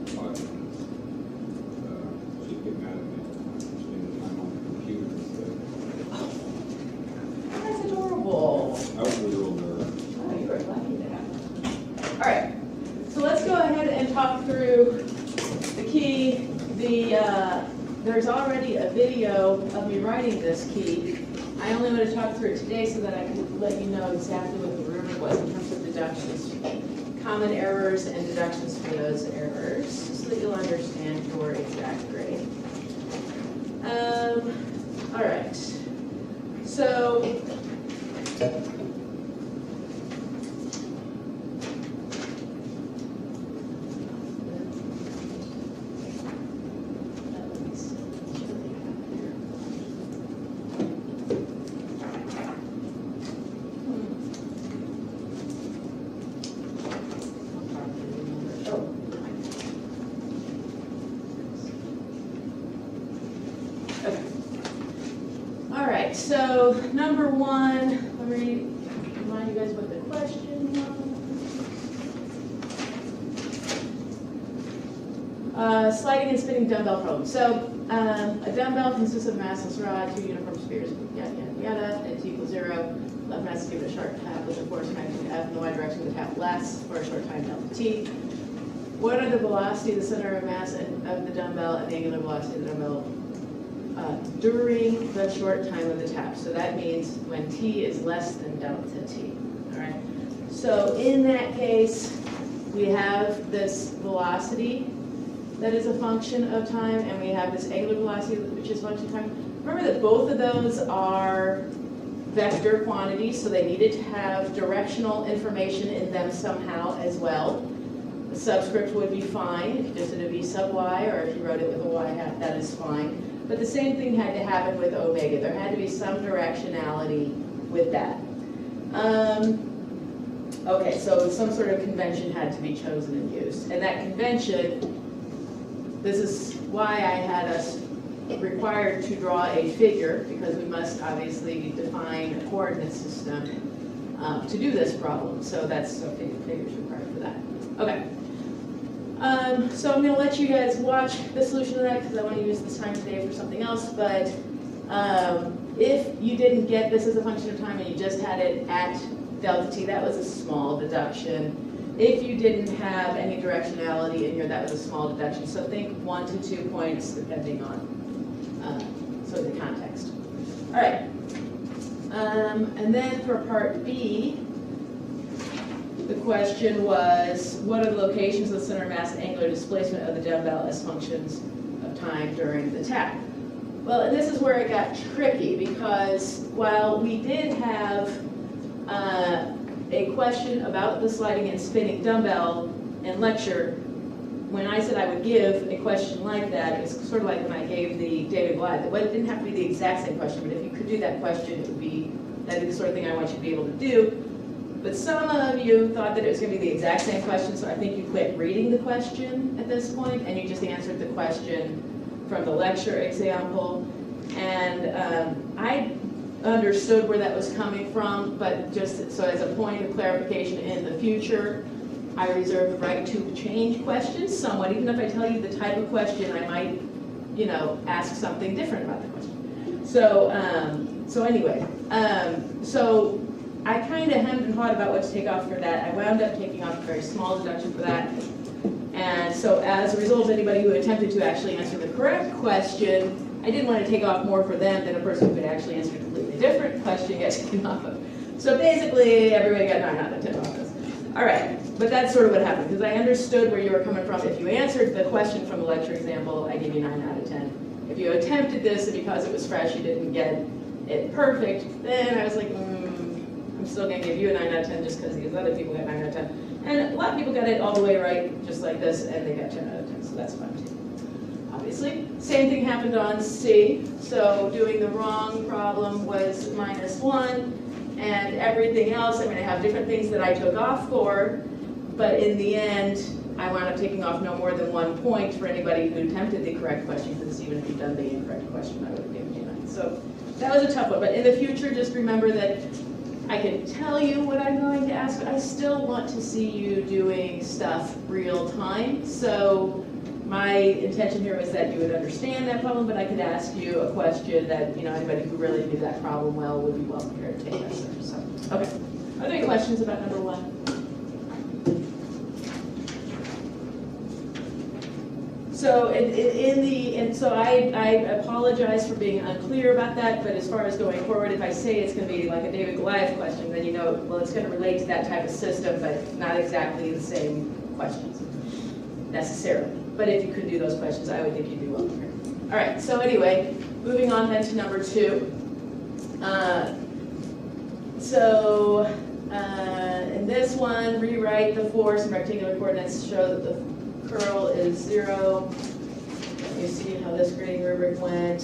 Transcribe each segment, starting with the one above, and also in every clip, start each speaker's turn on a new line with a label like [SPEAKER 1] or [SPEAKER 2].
[SPEAKER 1] 5 minutes. She'd get mad at me. Spending time on the computer instead.
[SPEAKER 2] That's adorable.
[SPEAKER 1] I was a little nervous.
[SPEAKER 2] Oh, you were lucky to have that. All right, so let's go ahead and talk through the key. There's already a video of me writing this key. I only want to talk through it today so that I can let you know exactly what the rubric was in terms of deductions, common errors and deductions for those errors, so that you'll understand your exact grade. All right, so so number one, let me remind you guys what the question was. Sliding and spinning dumbbell problem. So a dumbbell consists of a massless rod, 2 uniform spheres, yada, yada, yada, and t equals 0. Left mass is given a sharp tap with a force magnitude F in the y direction of the tap lasts for a short time, delta t. What are the velocity, the center of mass of the dumbbell, and the angular velocity of the dumbbell during the short time of the tap? So that means when t is less than delta t. All right. So in that case, we have this velocity that is a function of time, and we have this angular velocity which is a function of time. Remember that both of those are vector quantities, so they needed to have directional information in them somehow as well. The subscript would be fine if you just did a v sub y, or if you wrote it with a y hat, that is fine. But the same thing had to happen with omega. There had to be some directionality with that. Okay, so some sort of convention had to be chosen and used. And that convention, this is why I had us required to draw a figure, because we must obviously define a coordinate system to do this problem. So that's a figure's required for that. Okay. So I'm going to let you guys watch the solution of that because I want to use this time today for something else. But if you didn't get this as a function of time and you just had it at delta t, that was a small deduction. If you didn't have any directionality in here, that was a small deduction. So think 1 to 2 points depending on sort of the context. All right. And then for part B, the question was, what are the locations of the center of mass and angular displacement of the dumbbell as functions of time during the tap? Well, and this is where it got tricky, because while we did have a question about the sliding and spinning dumbbell in lecture, when I said I would give a question like that, it was sort of like when I gave the David Blythe. It didn't have to be the exact same question, but if you could do that question, it would be, that'd be the sort of thing I want you to be able to do. But some of you thought that it was going to be the exact same question, so I think you quit reading the question at this point, and you just answered the question from the lecture example. And I understood where that was coming from, but just so as a point of clarification in the future, I reserve the right to change questions somewhat. Even if I tell you the type of question, I might, ask something different about the question. So, anyway, so I kind of hemmed and hawed about what to take off for that. I wound up taking off a very small deduction for that. And so as a result, anybody who attempted to actually answer the correct question, I didn't want to take off more for them than a person who could actually answer a completely different question got taken off of. So basically, everybody got 9 out of 10 off this. All right, but that's sort of what happened, because I understood where you were coming from. If you answered the question from the lecture example, I give you 9 out of 10. If you attempted this and because it was fresh, you didn't get it perfect, then I was like, I'm still going to give you a 9 out of 10 just because these other people got 9 out of 10. And a lot of people got it all the way right, just like this, and they got 10 out of 10, so that's fine too. Obviously. Same thing happened on C. So doing the wrong problem was -1, and everything else, I'm going to have different things that I took off for, but in the end, I wound up taking off no more than 1 point for anybody who attempted the correct question, because even if you'd done the incorrect question, I would have given you 9. So that was a tough one, but in the future, just remember that I can tell you what I'm going to ask, but I still want to see you doing stuff real time. So my intention here was that you would understand that problem, but I could ask you a question that, anybody who really knew that problem well would be well prepared to take us there. So, okay. Are there any questions about number 1? So so I apologize for being unclear about that, but as far as going forward, if I say it's going to be like a David Goliath question, then well, it's going to relate to that type of system, but not exactly the same questions necessarily. But if you could do those questions, I would think you'd be well prepared. All right, so anyway, moving on then to number 2. In this one, rewrite the force in rectangular coordinates, show that the curl is 0. Let me see how this grading rubric went.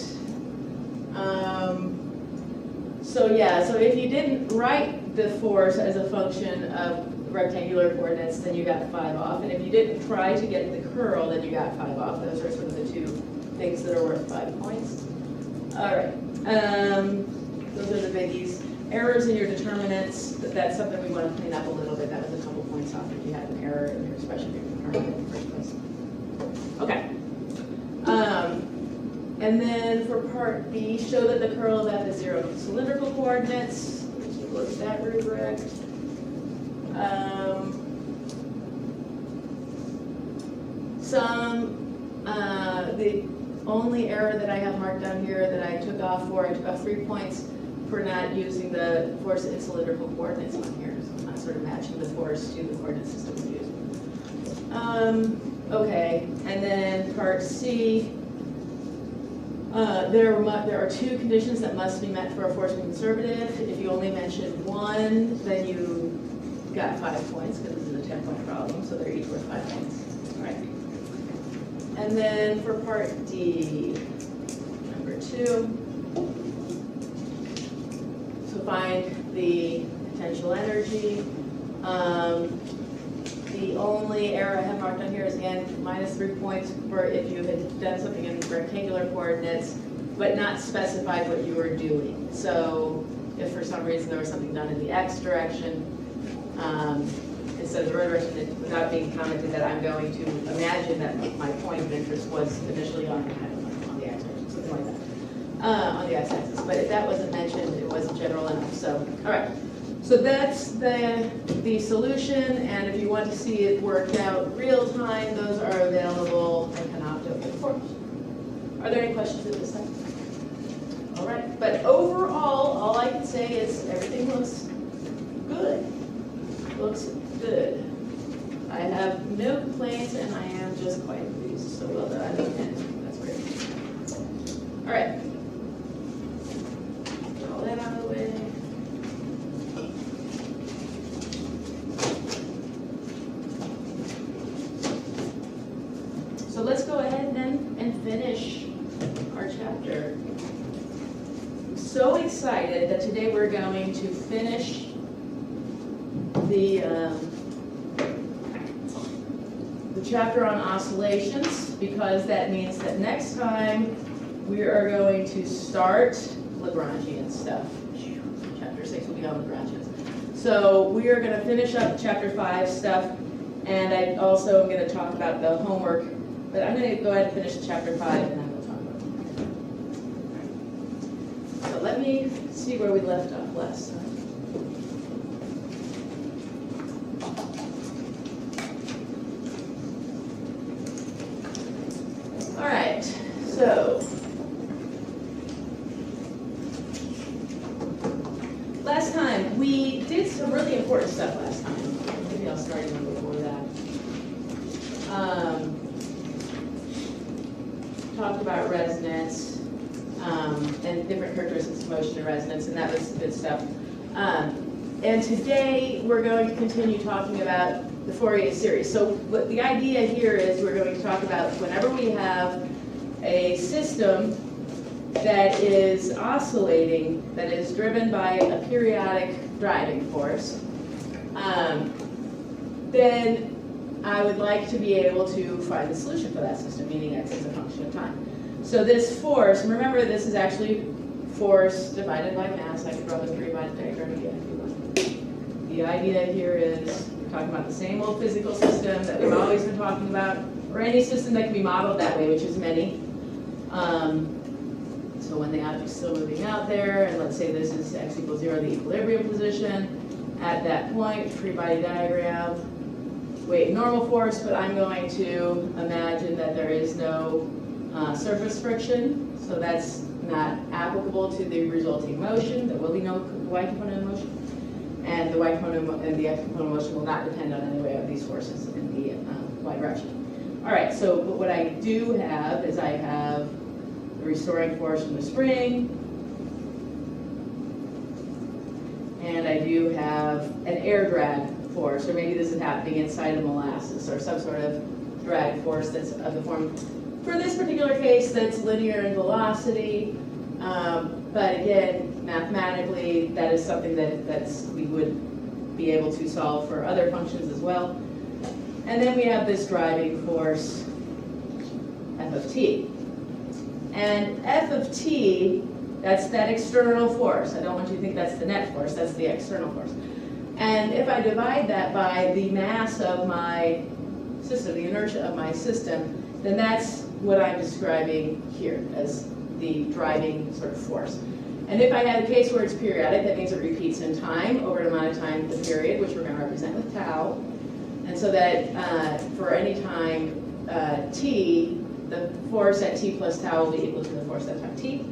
[SPEAKER 2] So if you didn't write the force as a function of rectangular coordinates, then you got 5 off. And if you didn't try to get the curl, then you got 5 off. Those are sort of the 2 things that are worth 5 points. All right. Those are the biggies. Errors in your determinants, that's something we want to clean up a little bit. That was a couple points off if you had an error in your expression of your determinant in the first place. Okay. And then for part B, show that the curl of f is 0 in cylindrical coordinates. Let's look at that rubric. The only error that I have marked down here that I took off 3 points for not using the force in cylindrical coordinates on here. So I'm not sort of matching the force to the coordinate system we use. Okay, and then part C, there are 2 conditions that must be met for a force to be conservative. If you only mentioned one, then you got 5 points because this is a 10-point problem, so they're each worth 5 points. All right. And then for part D, number 2, so find the potential energy. The only error I have marked on here is, again, -3 points for if you had done something in rectangular coordinates, but not specified what you were doing. So if for some reason there was something done in the x direction, instead of the rho direction, without being commented that I'm going to imagine that my point of interest was initially on the x direction, something like that, on the x-axis. But if that wasn't mentioned, it wasn't general enough. So, all right. So that's the solution, and if you want to see it worked out real time, those are available in Canopto forms. Are there any questions at this time? All right, but overall, all I can say is everything looks good. Looks good. I have no complaints, and I am just quite pleased. So well done, and that's great. All right. Get all that out of the way. So let's go ahead then and finish our chapter. I'm so excited that today we're going to finish the chapter on oscillations, because that means that next time we are going to start Lagrangian stuff. Chapter 6 will be on Lagrangians. So we are going to finish up chapter 5 stuff, and I also am going to talk about the homework. But I'm going to go ahead and finish chapter 5, and then we'll talk about it. So let me see where we left off last time. All right, so last time we did some really important stuff last time. Maybe I'll start even before that. Talked about resonance and different characteristics of motion and resonance, and that was good stuff. And today we're going to continue talking about the Fourier series. So what the idea here is, we're going to talk about whenever we have a system that is oscillating, that is driven by a periodic driving force, then I would like to be able to find the solution for that system, meaning x is a function of time. So this force, remember this is actually force divided by mass. I could draw the three-divided diagram again if you want. The idea here is we're talking about the same old physical system that we've always been talking about. or any system that can be modeled that way, which is many. So when the object's still moving out there, and let's say this is x equals 0, the equilibrium position, at that point, free body diagram, weight and normal force, but I'm going to imagine that there is no surface friction, so that's not applicable to the resulting motion. There will be no y component of motion, and the y component and the x component of motion will not depend on any way of these forces in the y direction. All right, so what I do have is I have the restoring force from the spring, and I do have an air drag force, or maybe this is happening inside of molasses, or some sort of drag force that's of the form, for this particular case, that's linear in velocity, but again, mathematically, that is something we would be able to solve for other functions as well. And then we have this driving force, f of t. And f of t, that's that external force. I don't want you to think that's the net force, that's the external force. And if I divide that by the mass of my system, the inertia of my system, then that's what I'm describing here as the driving sort of force. And if I had a case where it's periodic, that means it repeats in time over an amount of time, the period, which we're going to represent with tau. And so that for any time t, the force at t plus tau will be equal to the force at time t.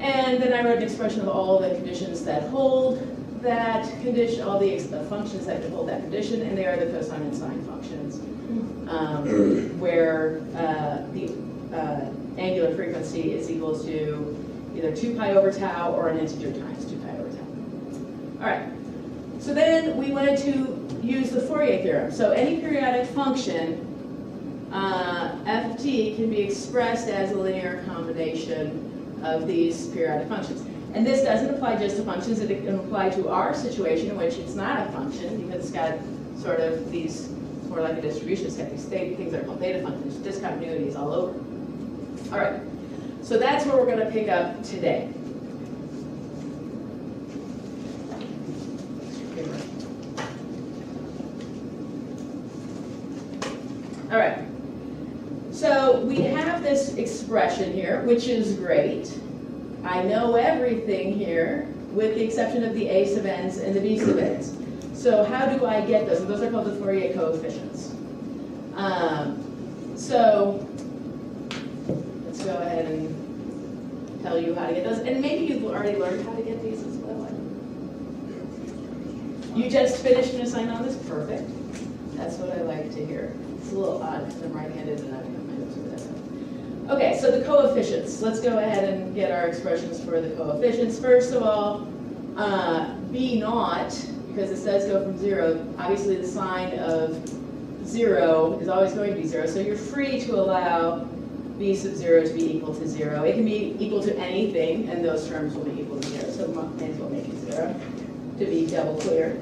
[SPEAKER 2] And then I wrote an expression of all the conditions that hold that condition, all the functions that hold that condition, and they are the cosine and sine functions, where the angular frequency is equal to either 2 pi over tau or an integer times 2 pi over tau. All right, so then we wanted to use the Fourier theorem. So any periodic function, f of t, can be expressed as a linear combination of these periodic functions. And this doesn't apply just to functions, it can apply to our situation in which it's not a function because it's got sort of these, more like a distribution, it's got these things that are called theta functions, discontinuities all over. All right, so that's where we're going to pick up today. All right, so we have this expression here, which is great. I know everything here, with the exception of the a sub n's and the b sub n's. So how do I get those? And those are called the Fourier coefficients. So let's go ahead and tell you how to get those. And maybe you've already learned how to get these as well. You just finished an assignment on this? Perfect. That's what I like to hear. It's a little odd because I'm right-handed and I don't have my notes over that. Okay, so the coefficients. Let's go ahead and get our expressions for the coefficients. First of all, b naught, because this does go from 0, obviously the sign of 0 is always going to be 0, so you're free to allow b sub 0 to be equal to 0. It can be equal to anything, and those terms will be equal to 0, so may as well make it 0 to be double clear.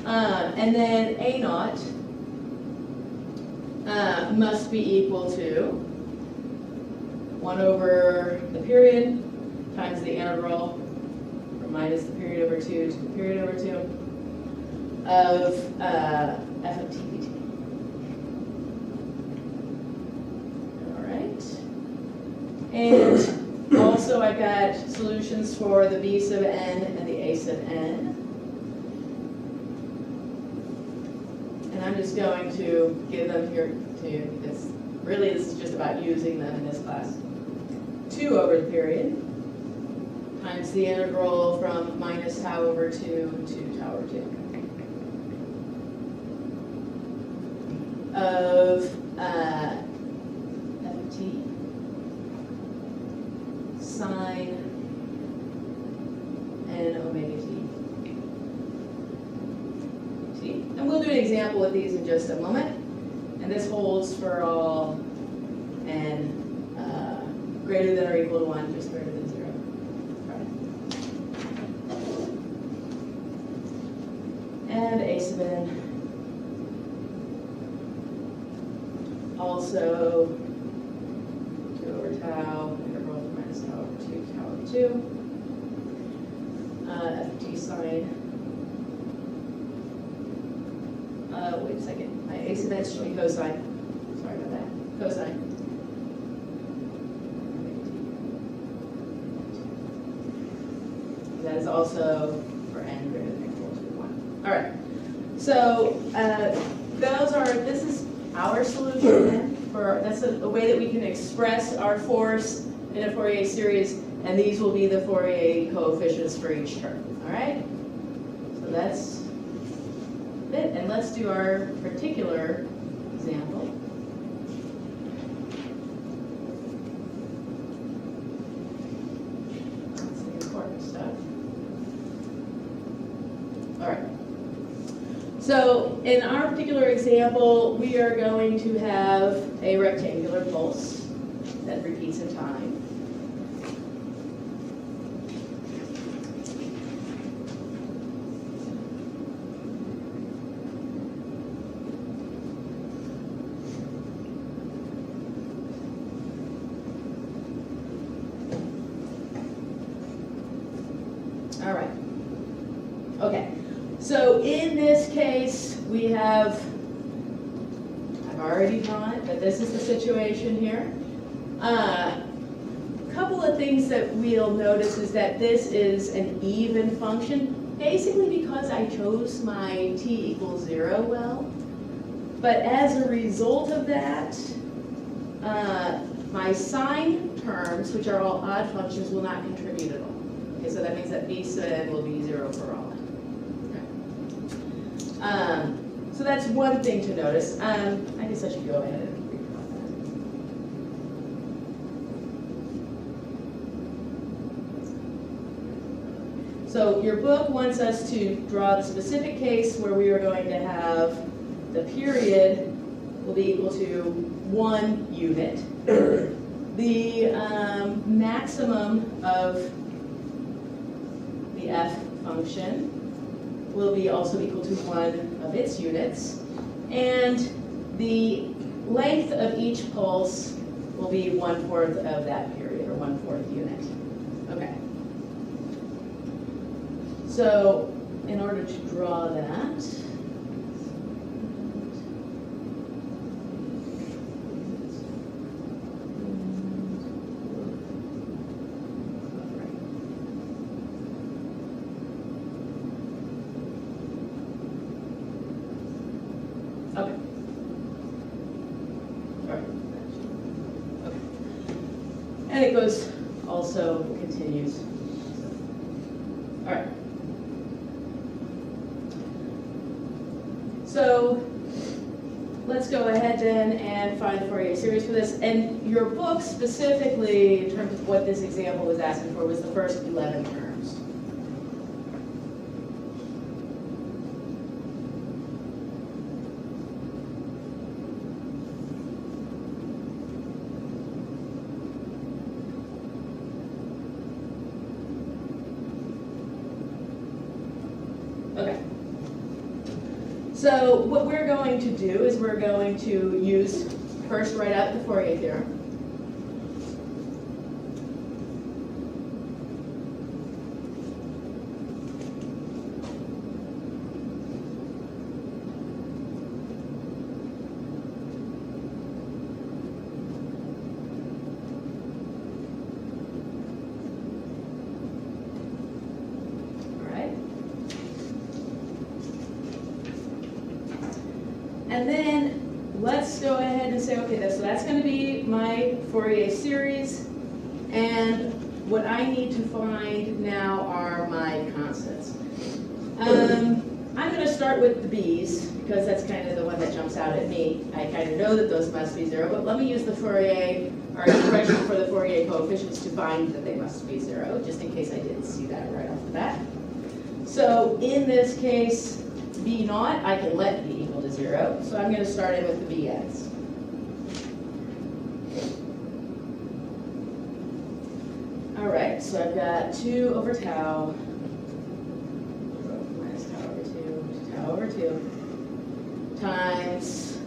[SPEAKER 2] And then a naught must be equal to 1 over the period times the integral, or minus the period over 2 to the period over 2, of f of t dt. All right. And also I've got solutions for the b sub n and the a sub n. And I'm just going to give them here to you because really this is just about using them in this class. 2 over the period times the integral from minus tau over 2 to tau over 2 of f of t sine n omega t. And we'll do an example of these in just a moment. And this holds for all n greater than or equal to 1, just greater than 0. Right. And a sub n. Also 2 over tau, integral from minus tau over 2, tau over 2. F of t sine. Wait a second. My a sub n is showing cosine. cosine. That is also for n greater than or equal to 1. All right. So this is our solution then. That's a way that we can express our force in a Fourier series, and these will be the Fourier coefficients for each term. All right? So that's it. And let's do our particular example. That's the important stuff. All right. So in our particular example, we are going to have a rectangular pulse that repeats in time. All right. Okay. So in this case, we have, I've already drawn it, but this is the situation here. A couple of things that we'll notice is that this is an even function, basically because I chose my t equals 0 well. But as a result of that, my sine terms, which are all odd functions, will not contribute at all. Okay, so that means that b sub n will be 0 for all n. So that's one thing to notice. I guess I should go ahead and redraw that. So your book wants us to draw the specific case where we are going to have the period will be equal to 1 unit. The maximum of the f function will be also equal to 1 of its units, and the length of each pulse will be 1/4 of that period, or 1/4 unit. Okay. So in order to draw that, okay. All right. Okay. And it goes, also continues. All right. So let's go ahead then and find the Fourier series for this. And your book specifically, in terms of what this example was asking for, was the first 11 terms. Okay. So what we're going to do is we're going to use, first write out the Fourier theorem. And then let's go ahead and say, okay, so that's going to be my Fourier series, and what I need to find now are my constants. I'm going to start with the b's, because that's kind of the one that jumps out at me. I kind of know that those must be 0, but let me use the Fourier, or expression for the Fourier coefficients to find that they must be 0, just in case I didn't see that right off the bat. So in this case, b naught, I can let b equal to 0, so I'm going to start in with the b's. All right, so I've got 2 over tau, minus tau over 2, tau over 2, times,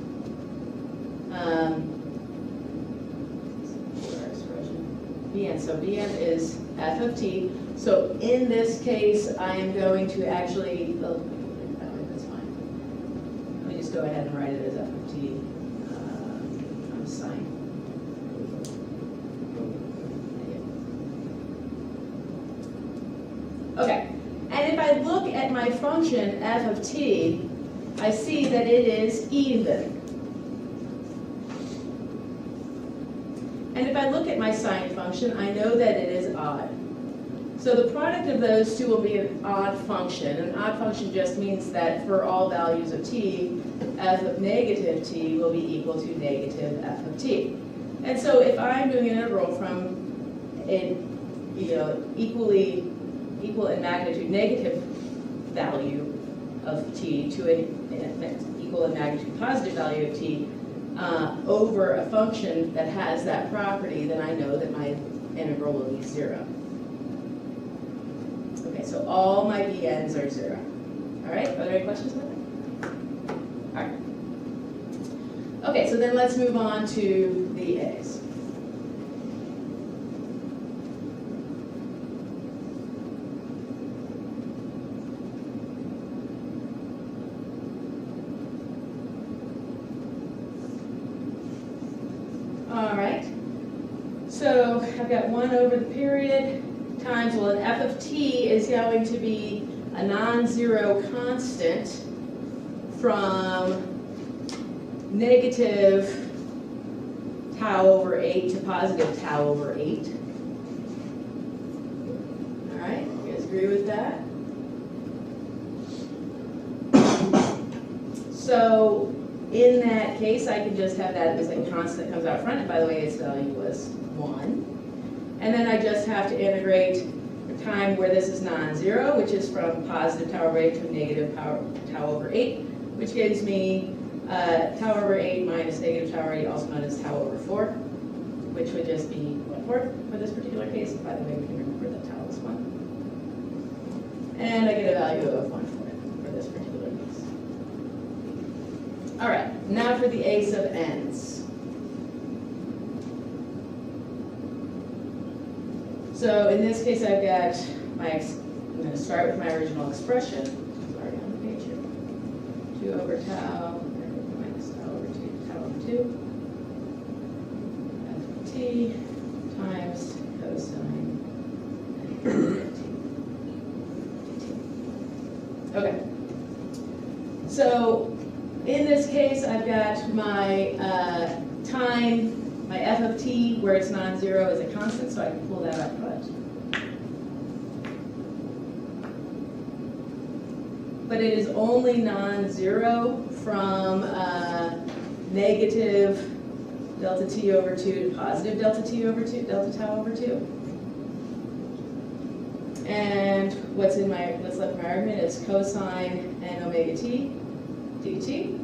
[SPEAKER 2] bn. So bn is f of t. So in this case, I am going to actually, well, that's fine. Let me just go ahead and write it as f of t. I'm sine. Okay, and if I look at my function f of t, I see that it is even. And if I look at my sine function, I know that it is odd. So the product of those two will be an odd function. An odd function just means that for all values of t, f of negative t will be equal to negative f of t. And so if I'm doing an integral from an equal in magnitude negative value of t to an equal in magnitude positive value of t over a function that has that property, then I know that my integral will be 0. Okay, so all my bn's are 0. All right, are there any questions about that? All right. Okay, so then let's move on to the a's. All right, so I've got 1 over the period times, well, an f of t is going to be a non-zero constant from negative tau over 8 to positive tau over 8. All right, you guys agree with that? So in that case, I can just have that as a constant that comes out front, and by the way, its value was 1. And then I just have to integrate the time where this is non-zero, which is from positive tau over 8 to negative tau over 8, which gives me tau over 8 minus negative tau over 8, also known as tau over 4, which would just be 1/4 for this particular case. By the way, we can remember that tau is 1. And I get a value of 1/4 for this particular case. All right, now for the a sub n's. So in this case, I've got I'm going to start with my original expression. It's already on the page here. 2 over tau minus tau over 2 f of t times cosine dt. Okay. So in this case, I've got my time, my f of t, where it's non-zero, is a constant, so I can pull that up front. But it is only non-zero from negative delta t over 2 to positive delta t over 2, delta tau over 2. And what's left in my argument is cosine n omega t dt,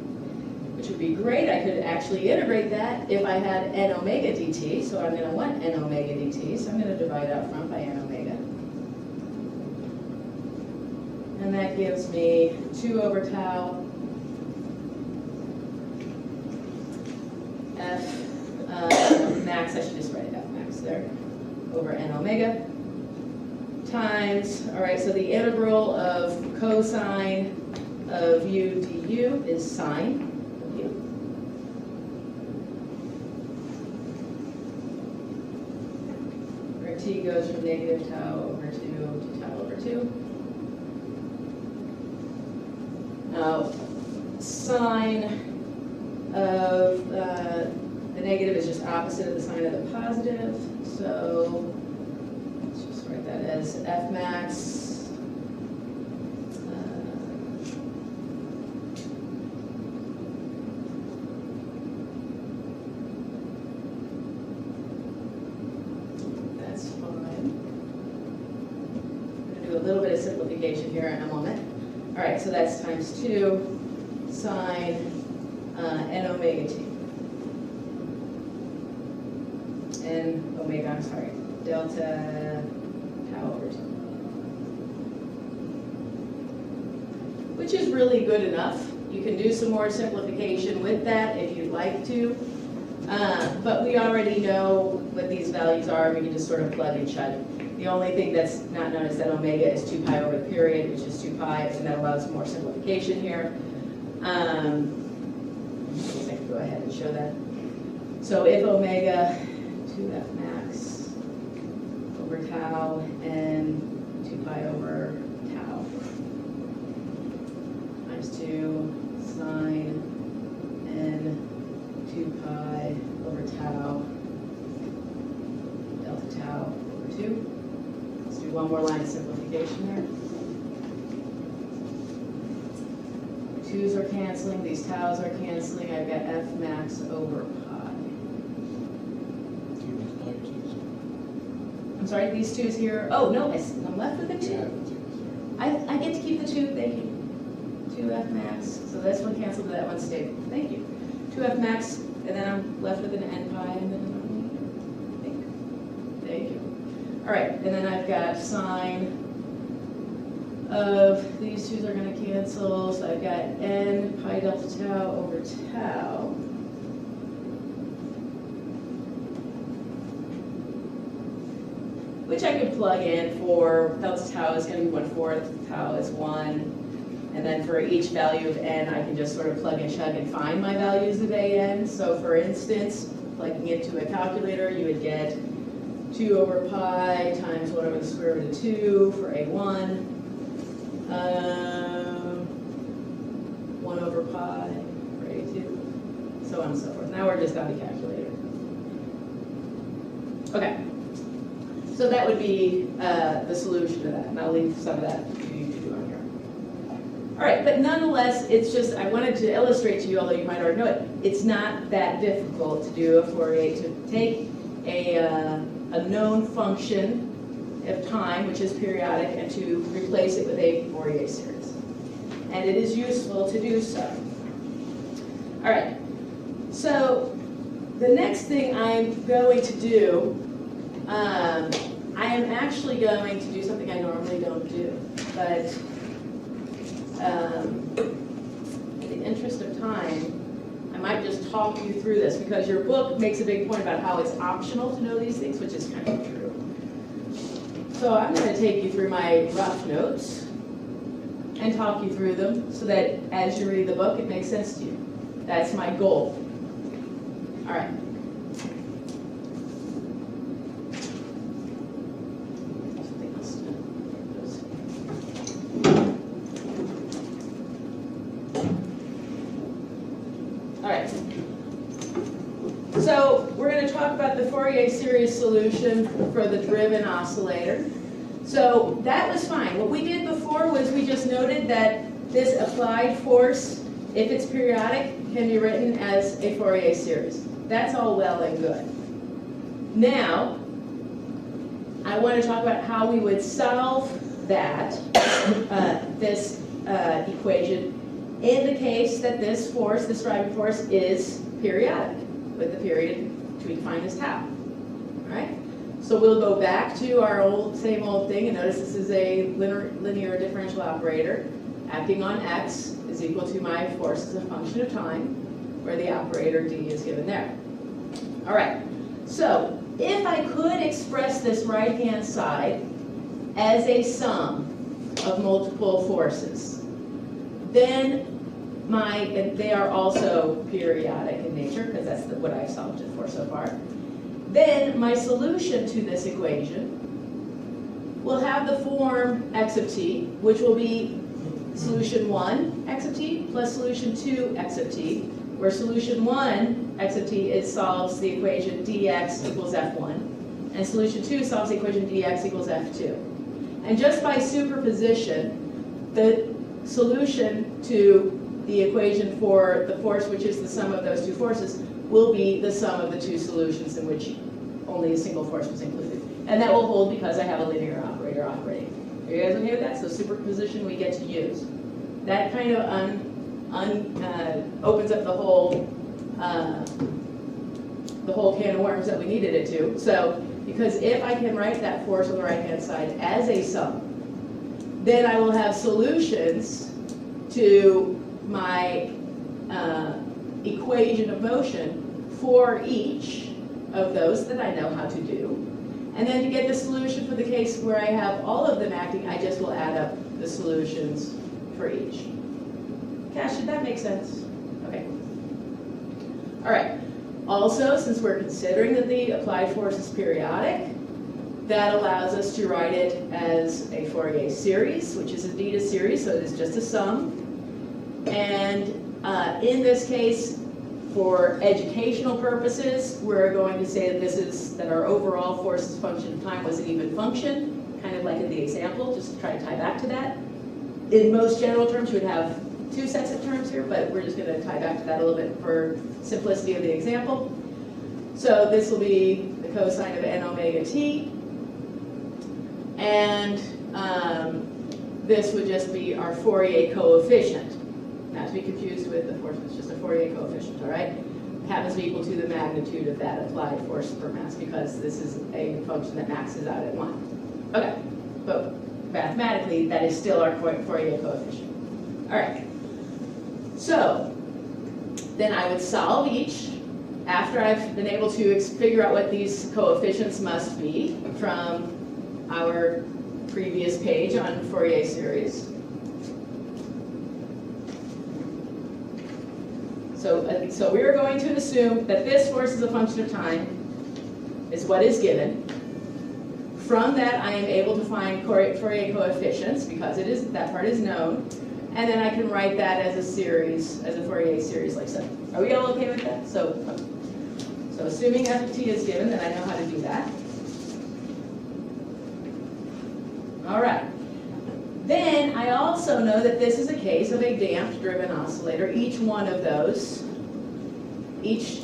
[SPEAKER 2] which would be great. I could actually integrate that if I had n omega dt, so I'm going to want n omega dt, so I'm going to divide out front by n omega. And that gives me 2 over tau f max, I should just write it out, max there, over n omega, times, all right, so the integral of cosine of u du is sine of u. Where t goes from negative tau over 2 to tau over 2. Now, sine of the negative is just opposite of the sign of the positive, so let's just write that as f max here in a moment. All right, so that's times 2 sine n omega t. N omega, I'm sorry, delta tau over 2. Which is really good enough. You can do some more simplification with that if you'd like to. But we already know what these values are. We can just sort of plug and chug. The only thing that's not known is that omega is 2 pi over the period, which is 2 pi, and that allows more simplification here. I can go ahead and show that. So if omega 2f max over tau and 2 pi over tau times 2 sine n 2 pi over tau delta tau over 2. Let's do one more line of simplification there. Twos are canceling, these taus are canceling. I've got f max over pi. I'm sorry, these twos here. Oh, no, I'm left with the 2. I get to keep the 2, thank you. 2f max, so this one canceled, that one stayed. Thank you. 2f max, and then I'm left with an n pi, and then thank you. All right, and then I've got sine of, these twos are going to cancel, so I've got n pi delta tau over tau. Which I could plug in for delta tau is going to be 1/4, tau is 1. And then for each value of n, I can just sort of plug and chug and find my values of an. So for instance, plugging into a calculator, you would get 2 over pi times 1 over the square root of 2 for a1. 1 over pi for a2, so on and so forth. Now we're just on the calculator. Okay, so that would be the solution to that, and I'll leave some of that for you to do on here. All right, but nonetheless, it's just, I wanted to illustrate to you, although you might already know it, it's not that difficult to do a Fourier, to take a known function of time, which is periodic, and to replace it with a Fourier series. And it is useful to do so. All right, so the next thing I'm going to do, I am actually going to do something I normally don't do, but in the interest of time, I might just talk you through this, because your book makes a big point about how it's optional to know these things, which is kind of true. So I'm going to take you through my rough notes and talk you through them so that as you read the book, it makes sense to you. That's my goal. All right. All right. So we're going to talk about the Fourier series solution for the driven oscillator. So that was fine. What we did before was we just noted that this applied force, if it's periodic, can be written as a Fourier series. That's all well and good. Now, I want to talk about how we would solve that, this equation, in the case that this force, this driving force, is periodic, with the period which we define as tau. All right? So we'll go back to our same old thing, and notice this is a linear differential operator. Acting on x is equal to my force as a function of time, where the operator d is given there. All right, so if I could express this right-hand side as a sum of multiple forces, then they are also periodic in nature, because that's what I've solved it for so far. Then my solution to this equation will have the form x of t, which will be solution 1 x of t plus solution 2 x of t, where solution 1 x of t solves the equation dx equals f1, and solution 2 solves the equation dx equals f2. And just by superposition, the solution to the equation for the force, which is the sum of those two forces, will be the sum of the two solutions in which only a single force was included. And that will hold because I have a linear operator operating. Are you guys okay with that? So superposition we get to use. That kind of opens up the whole can of worms that we needed it to. So, because if I can write that force on the right-hand side as a sum, then I will have solutions to my equation of motion for each of those that I know how to do. And then to get the solution for the case where I have all of them acting, I just will add up the solutions for each. Cash, did that make sense? Okay. All right. Also, since we're considering that the applied force is periodic, that allows us to write it as a Fourier series, which is indeed a series, so it is just a sum. And in this case, for educational purposes, we're going to say that our overall force as a function of time was an even function, kind of like in the example, just to try to tie back to that. In most general terms, you would have two sets of terms here, but we're just going to tie back to that a little bit for simplicity of the example. So this will be the cosine of n omega t, and this would just be our Fourier coefficient. Not to be confused with the force, it's just a Fourier coefficient, all right? It happens to be equal to the magnitude of that applied force per mass, because this is a function that maxes out at 1. Okay, but mathematically, that is still our Fourier coefficient. All right, so then I would solve each after I've been able to figure out what these coefficients must be from our previous page on Fourier series. So we are going to assume that this force as a function of time is what is given. From that, I am able to find Fourier coefficients, because that part is known, and then I can write that as a series, as a Fourier series like so. Are we all okay with that? So assuming f of t is given, then I know how to do that. All right. Then I also know that this is a case of a damped driven oscillator. Each one of those, each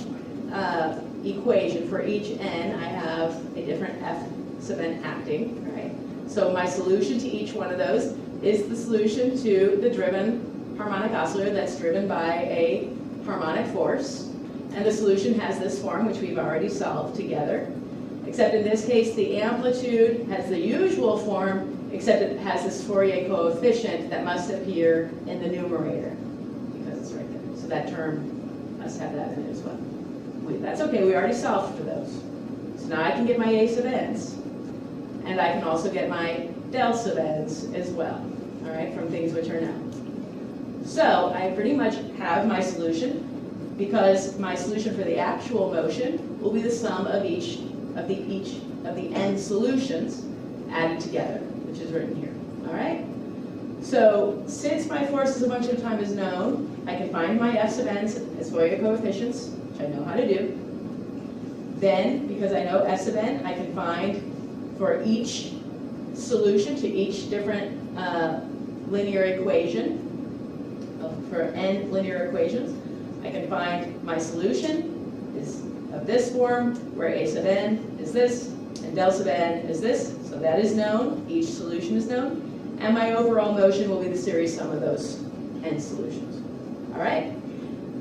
[SPEAKER 2] equation for each n, I have a different f sub n acting, right? So my solution to each one of those is the solution to the driven harmonic oscillator that's driven by a harmonic force. And the solution has this form, which we've already solved together. Except in this case, the amplitude has the usual form, except it has this Fourier coefficient that must appear in the numerator, because it's right there. So that term must have that in it as well. That's okay, we already solved for those. So now I can get my a sub n's, and I can also get my del sub n's as well, all right, from things which are known. So I pretty much have my solution, because my solution for the actual motion will be the sum of each of the n solutions added together, which is written here, all right? So since my force as a function of time is known, I can find my f sub n's as Fourier coefficients, which I know how to do. Then, because I know f sub n, I can find for each solution to each different linear equation, for n linear equations, I can find my solution is of this form, where a sub n is this, and del sub n is this, so that is known, each solution is known, and my overall motion will be the series sum of those n solutions, all right?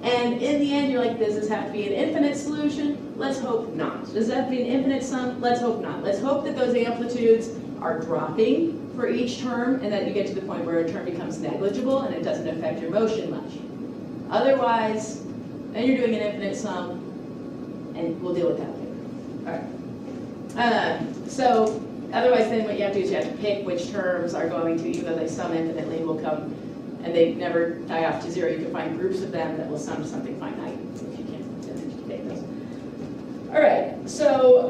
[SPEAKER 2] And in the end, you're like, does this have to be an infinite solution? Let's hope not. Does that have to be an infinite sum? Let's hope not. Let's hope that those amplitudes are dropping for each term, and that you get to the point where a term becomes negligible and it doesn't affect your motion much. Otherwise, then you're doing an infinite sum, and we'll deal with that later. All right. So otherwise, then what you have to do is you have to pick which terms are going to, even though they sum infinitely, will come, and they never die off to zero. You can find groups of them that will sum to something finite. If you can't, then you can take those. All right. So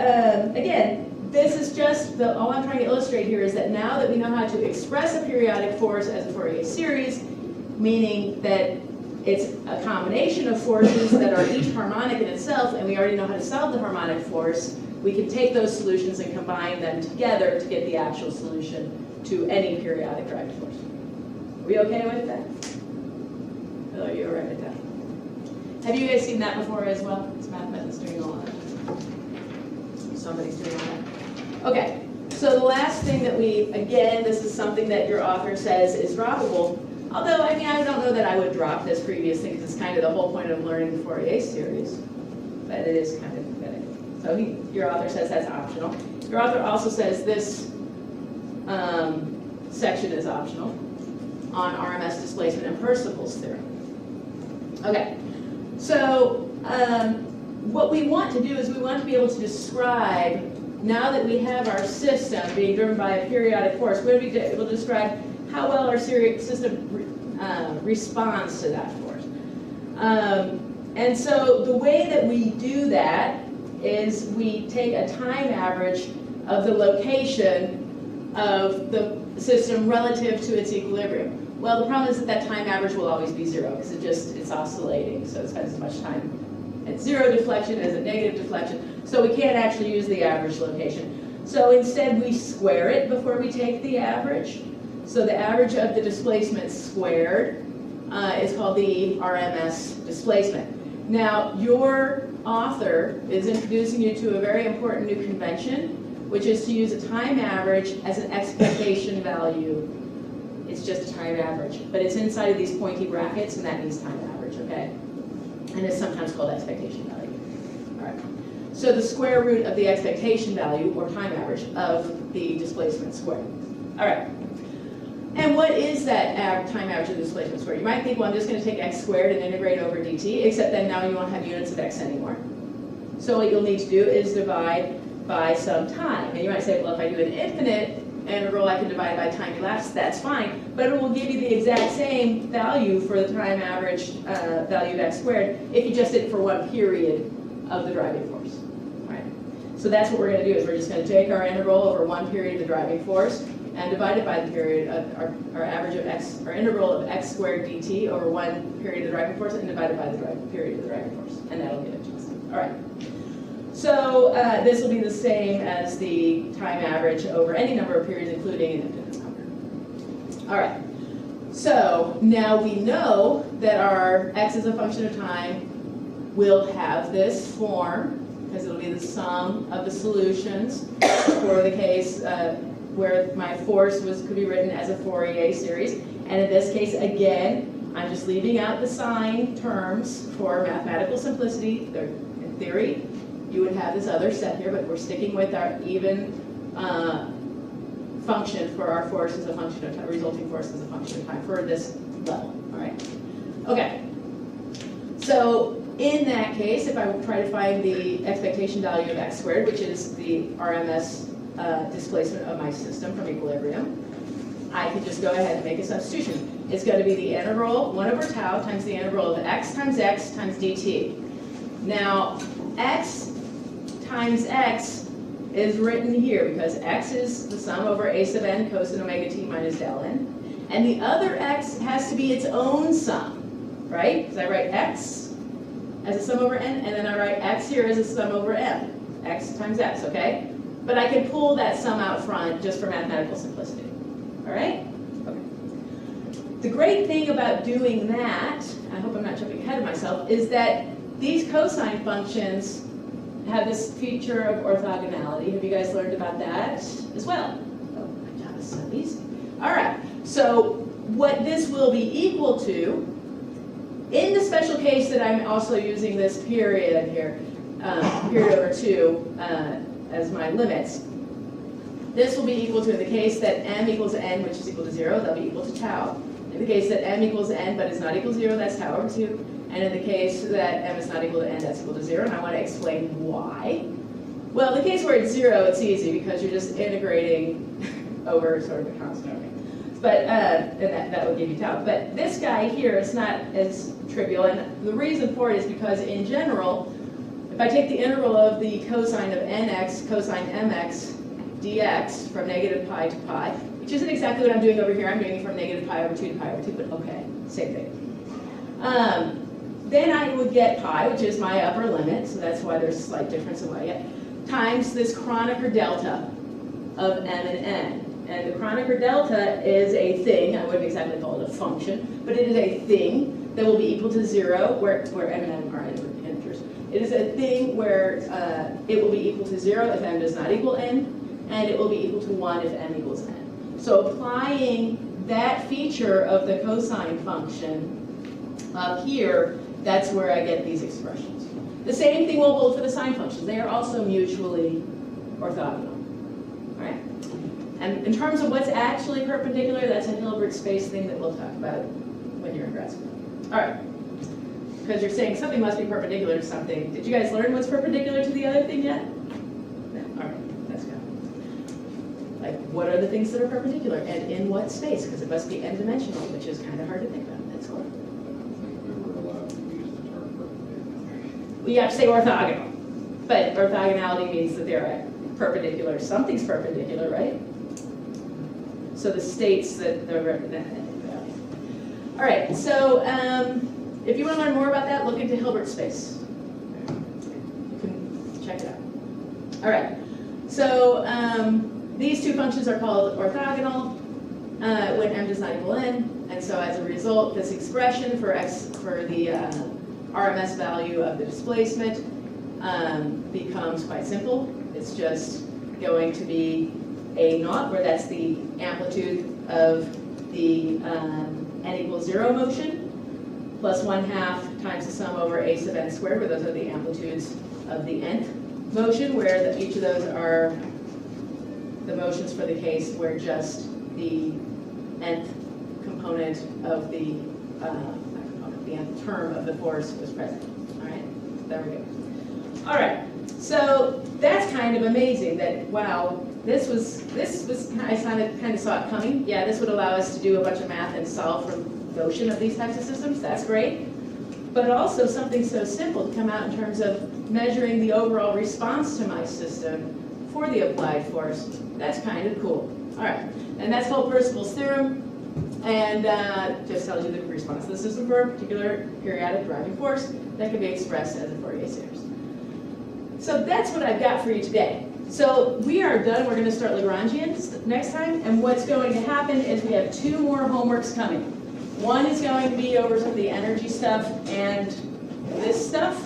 [SPEAKER 2] again, this is just all I'm trying to illustrate here is that now that we know how to express a periodic force as a Fourier series, meaning that it's a combination of forces that are each harmonic in itself, and we already know how to solve the harmonic force, we can take those solutions and combine them together to get the actual solution to any periodic driving force. Are we okay with that? Oh, you're right with that. Have you guys seen that before as well? It's mathematics doing all that. Somebody's doing all that. Okay, so the last thing that again, this is something that your author says is droppable. Although, I mean, I don't know that I would drop this previous thing, because it's kind of the whole point of learning the Fourier series. But it is kind of pathetic. So your author says that's optional. Your author also says this section is optional on RMS displacement and Percival's theorem. Okay, so what we want to do is we want to be able to describe, now that we have our system being driven by a periodic force, we're going to be able to describe how well our system responds to that force. And so the way that we do that is we take a time average of the location of the system relative to its equilibrium. Well, the problem is that that time average will always be 0 because it's oscillating, so it spends as much time at 0 deflection as at negative deflection. So we can't actually use the average location. So instead we square it before we take the average. So the average of the displacement squared is called the RMS displacement. Now, your author is introducing you to a very important new convention, which is to use a time average as an expectation value. It's just a time average, but it's inside of these pointy brackets, and that means time average, okay? And it's sometimes called expectation value. All right. So the square root of the expectation value, or time average, of the displacement squared. All right. And what is that time average of the displacement squared? You might think, well, I'm just going to take x squared and integrate over dt, except then now you won't have units of x anymore. So what you'll need to do is divide by some time. And you might say, well, if I do an infinite integral, I can divide by time elapsed. That's fine. But it will give you the exact same value for the time average value of x squared if you just did it for one period of the driving force. Right? So that's what we're going to do, is we're just going to take our integral over one period of the driving force and divide it by the period of our average of x, our integral of x squared dt over one period of the driving force, and divide it by the period of the driving force. And that'll give it to us. All right. So this will be the same as the time average over any number of periods, including an infinite number. All right. So now we know that our x as a function of time will have this form, because it'll be the sum of the solutions for the case where my force could be written as a Fourier series. And in this case, again, I'm just leaving out the sign terms for mathematical simplicity. In theory, you would have this other set here, but we're sticking with our even function for our force as a function of time, resulting force as a function of time for this level, all right? Okay, so in that case, if I try to find the expectation value of x squared, which is the RMS displacement of my system from equilibrium, I can just go ahead and make a substitution. It's going to be the integral 1 over tau times the integral of x times dt. Now, x times x is written here because x is the sum over a sub n cosine omega t minus del n. And the other x has to be its own sum, right? Because I write x as a sum over n, and then I write x here as a sum over m. X times x, okay? But I can pull that sum out front just for mathematical simplicity. All right? Okay. The great thing about doing that, I hope I'm not jumping ahead of myself, is that these cosine functions have this feature of orthogonality. Have you guys learned about that as well? Oh, my job is so easy. All right. So what this will be equal to, in the special case that I'm also using this period here, period over 2 as my limits, this will be equal to, in the case that m equals n, which is equal to 0, that'll be equal to tau. In the case that m equals n, but is not equal to 0, that's tau over 2. And in the case that m is not equal to n, that's equal to 0. And I want to explain why. Well, in the case where it's 0, it's easy because you're just integrating over sort of a constant. But and that will give you tau. But this guy here is not as trivial. And the reason for it is because in general, if I take the integral of the cosine of nx cosine mx dx from negative pi to pi, which isn't exactly what I'm doing over here. I'm doing it from negative pi over 2 to pi over 2, but okay, same thing. Then I would get pi, which is my upper limit, so that's why there's a slight difference in what I get, times this Kronecker delta of m and n. And the Kronecker delta is a thing, I wouldn't exactly call it a function, but it is a thing that will be equal to 0, where m and n are integers. It is a thing where it will be equal to 0 if m does not equal n, and it will be equal to 1 if m equals n. So applying that feature of the cosine function up here, that's where I get these expressions. The same thing will hold for the sine functions. They are also mutually orthogonal. All right? And in terms of what's actually perpendicular, that's a Hilbert space thing that we'll talk about when you're in grad school. All right. Because you're saying something must be perpendicular to something. Did you guys learn what's perpendicular to the other thing yet? No? All right. That's good. Like, what are the things that are perpendicular? And in what space? Because it must be n-dimensional, which is kind of hard to think about. That's cool.
[SPEAKER 1] We were allowed to use the term perpendicular.
[SPEAKER 2] we have to say orthogonal. But orthogonality means that they're perpendicular. Something's perpendicular, right? So the states that they're represented. All right, so if you want to learn more about that, look into Hilbert space. You can check it out. All right, so these two functions are called orthogonal when m does not equal n, and so as a result, this expression for the RMS value of the displacement becomes quite simple. It's just going to be a naught, where that's the amplitude of the n equals 0 motion, plus 1/2 times the sum over a sub n squared, where those are the amplitudes of the nth motion, where each of those are the motions for the case where just the nth component of the nth term of the force was present. All right, there we go. All right, so that's kind of amazing that, wow, this was I kind of saw it coming. Yeah, this would allow us to do a bunch of math and solve for motion of these types of systems. That's great. But also something so simple to come out in terms of measuring the overall response to my system for the applied force. That's kind of cool. All right, and that's called Percival's theorem, and just tells you the response of the system for a particular periodic driving force that can be expressed as a Fourier series. So that's what I've got for you today. So we are done. We're going to start Lagrangians next time, and what's going to happen is we have 2 more homeworks coming. One is going to be over some of the energy stuff and this stuff,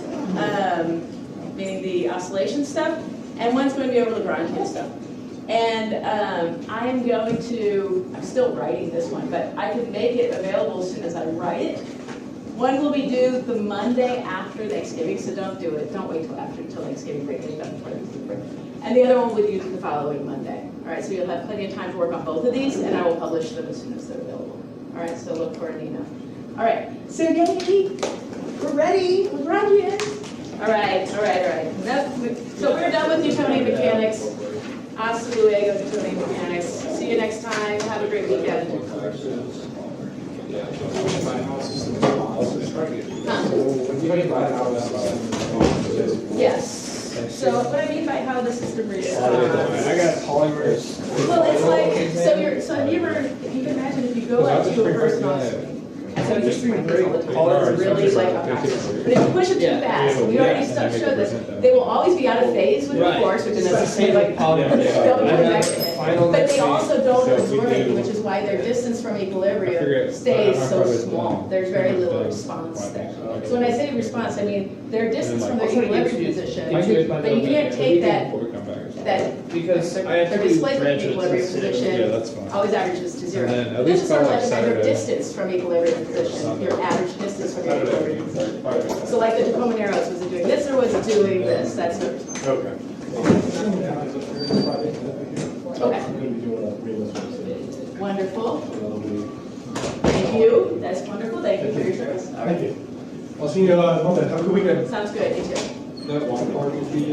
[SPEAKER 2] meaning the oscillation stuff, and one's going to be over Lagrangian stuff. And I'm still writing this one, but I can make it available as soon as I write it. One will be due the Monday after Thanksgiving, so don't do it. Don't wait till Thanksgiving break. Get it done before Thanksgiving break. And the other one will be due the following Monday. All right, so you'll have plenty of time to work on both of these, and I will publish them as soon as they're available. All right, so look for an email. All right, so yay, we're ready. Lagrangian. All right. So we're done with Newtonian mechanics. Hasta luego, Newtonian mechanics. See you next time. Have a great weekend. Yes. So what I mean by how the system responds.
[SPEAKER 3] I got polymers.
[SPEAKER 2] Well, it's like, so have you ever, if you can imagine if you go out to a person on screen, and so you screen this all the time, it's really like obnoxious. But if you push it too fast, we already showed this, they will always be out of phase with the force, which is necessarily like, don't go back to it. But they also don't absorb it, which is why their distance from equilibrium stays so small. There's very little response there. So when I say response, I mean their distance from their equilibrium position, but you can't take that
[SPEAKER 3] because
[SPEAKER 2] their displacement from equilibrium position always averages to 0. This is sort of like a measure of distance from equilibrium position, your average distance from your equilibrium position. So like the Tacoma arrows, was it doing this or was it doing this? That's no response.
[SPEAKER 3] Okay.
[SPEAKER 2] Okay. Wonderful. Thank you. That's wonderful. Thank you for your service. All right.
[SPEAKER 4] Thank you. I'll see you Monday. Have a good weekend.
[SPEAKER 2] Sounds good. You too.
[SPEAKER 1] That one part will be